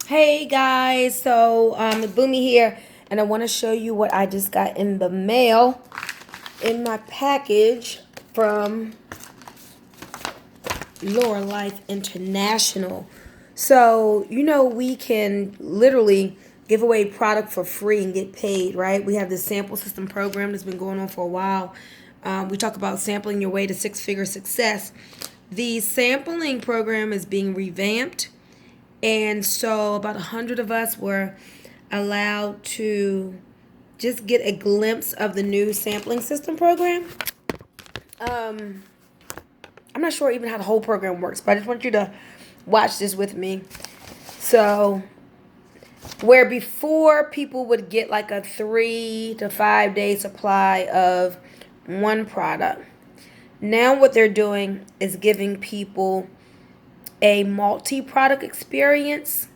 Hey guys, so Bunmi here, and I want to show you what I just got in the mail in my package from Lurralifes International. So we can literally give away product for free and get paid, right? We have this sample system program that's been going on for a while. We talk about sampling your way to six-figure success. The sampling program is being revamped. And so about 100 of us were allowed to just get a glimpse of the new sampling system program. I'm not sure even how the whole program works, but I just want you to watch this with me. So, where before people would get like a 3 to 5 day supply of one product, now what they're doing is giving people a multi-product experience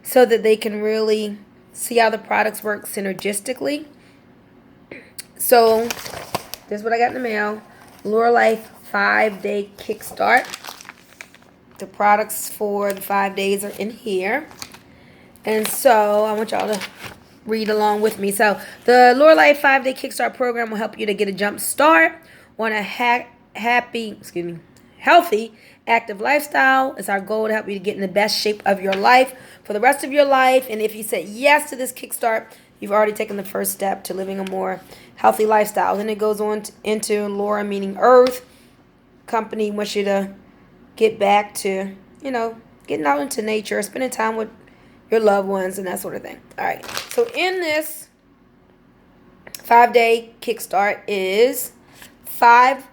so that they can really see how the products work synergistically. So this is what I got in the mail. Lurralife 5-day kickstart. The products for the 5 days are in here. And so I want y'all to read along with me. So the Lurralife 5-day kickstart program will help you to get a jump start on a healthy, active lifestyle. It's our goal to help you to get in the best shape of your life for the rest of your life. And if you said yes to this kickstart, you've already taken the first step to living a more healthy lifestyle. Then it goes on into Laura, meaning Earth. Company wants you to get back to, getting out into nature, spending time with your loved ones and that sort of thing. All right. So in this 5-day kickstart is 5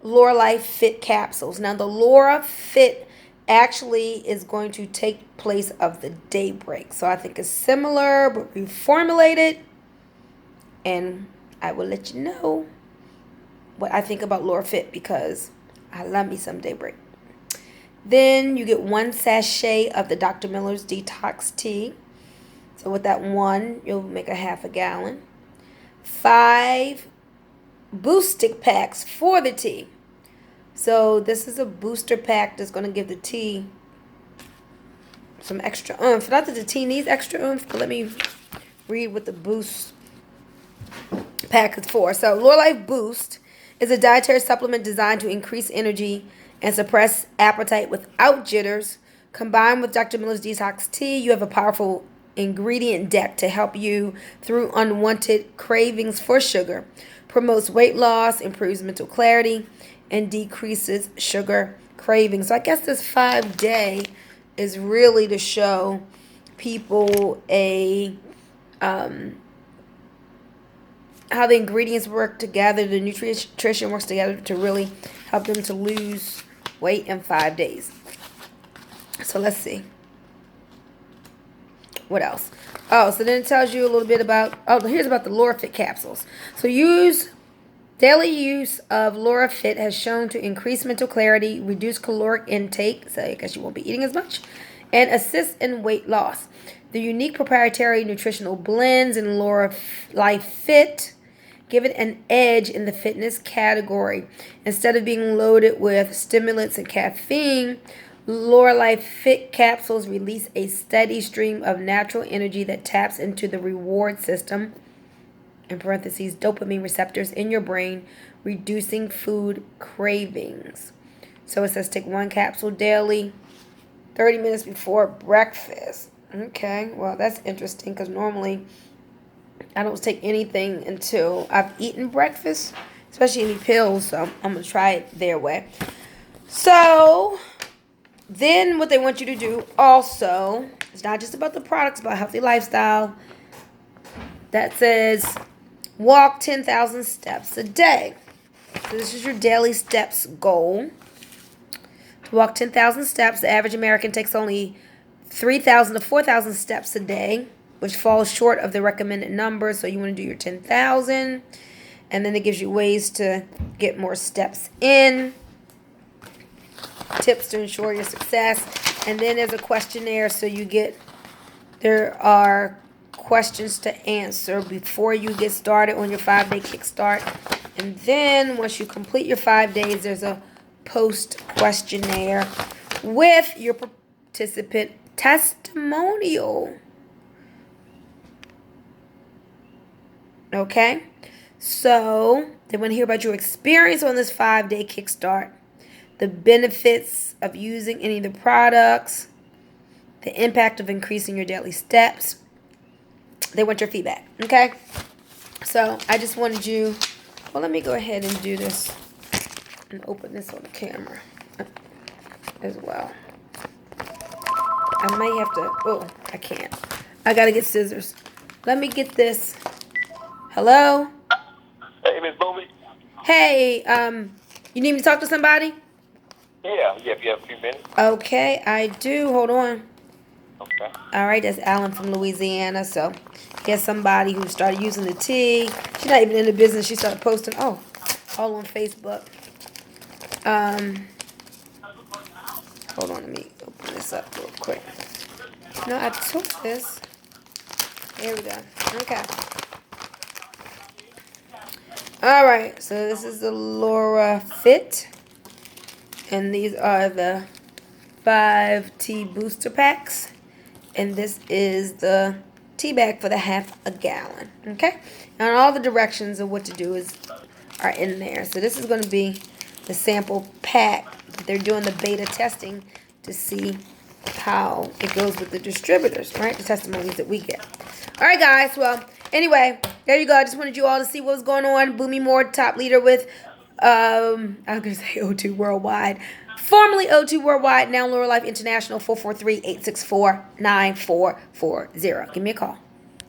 Lurralife Fit capsules. Now the Laura Fit actually is going to take place of the daybreak. So I think it's similar but reformulated. And I will let you know what I think about Laura Fit because I love me some daybreak. Then you get 1 sachet of the Dr. Miller's Detox Tea. So with that one, you'll make a half a gallon. 5 boost stick packs for the tea. So this is a booster pack that's going to give the tea some extra oomph. Not that the tea needs extra oomph, but let me read what the boost pack is for. So Lurralife Boost is a dietary supplement designed to increase energy and suppress appetite without jitters. Combined with Dr. Miller's Detox Tea, you have a powerful ingredient deck to help you through unwanted cravings for sugar. Promotes weight loss, improves mental clarity, and decreases sugar cravings. So I guess this 5-day is really to show people how the ingredients work together, the nutrition works together to really help them to lose weight in 5 days. So let's see. What else? Oh, so then it tells you a little bit about, here's about the Laura Fit capsules. So daily use of Laura Fit has shown to increase mental clarity, reduce caloric intake, so I guess you won't be eating as much, and assist in weight loss. The unique proprietary nutritional blends in Lurralife Fit give it an edge in the fitness category. Instead of being loaded with stimulants and caffeine, Lurralife Fit capsules release a steady stream of natural energy that taps into the reward system, in parentheses, dopamine receptors in your brain, reducing food cravings. So it says take 1 capsule daily, 30 minutes before breakfast. Okay, well, that's interesting because normally I don't take anything until I've eaten breakfast, especially any pills, so I'm going to try it their way. So then what they want you to do also, it's not just about the products, about healthy lifestyle. That says walk 10,000 steps a day. So this is your daily steps goal. To walk 10,000 steps, the average American takes only 3,000 to 4,000 steps a day, which falls short of the recommended number. So you want to do your 10,000. And then it gives you ways to get more steps in. Tips to ensure your success. And then there's a questionnaire, so there are questions to answer before you get started on your 5-day kickstart. And then once you complete your 5 days, there's a post questionnaire with your participant testimonial. Okay? So, they want to hear about your experience on this 5-day kickstart, the benefits of using any of the products, the impact of increasing your daily steps. They want your feedback. Okay? So, I just wanted you. Well, let me go ahead and do this and open this on the camera as well. I may have to. Oh, I can't. I gotta get scissors. Let me get this. Hello? Hey, Miss Bunmi. Hey, you need me to talk to somebody? Yeah, if you have a few minutes. Okay, I do. Hold on. Okay. All right, that's Alan from Louisiana. So, here's somebody who started using the tea. She's not even in the business. She started posting, all on Facebook. Hold on, let me open this up real quick. No, I took this. There we go. Okay. All right, so this is the Lurralifes, and these are the 5 tea booster packs, and this is the tea bag for the half a gallon. Okay, and all the directions of what to do are in there. So this is going to be the sample pack. They're doing the beta testing to see how it goes with the distributors, right? The testimonies that we get. All right, guys. Well, anyway, there you go. I just wanted you all to see what was going on. Bunmi Moore, top leader with, I was going to say O2 Worldwide. Formerly O2 Worldwide, now Lurralife International, 443-864-9440. Give me a call.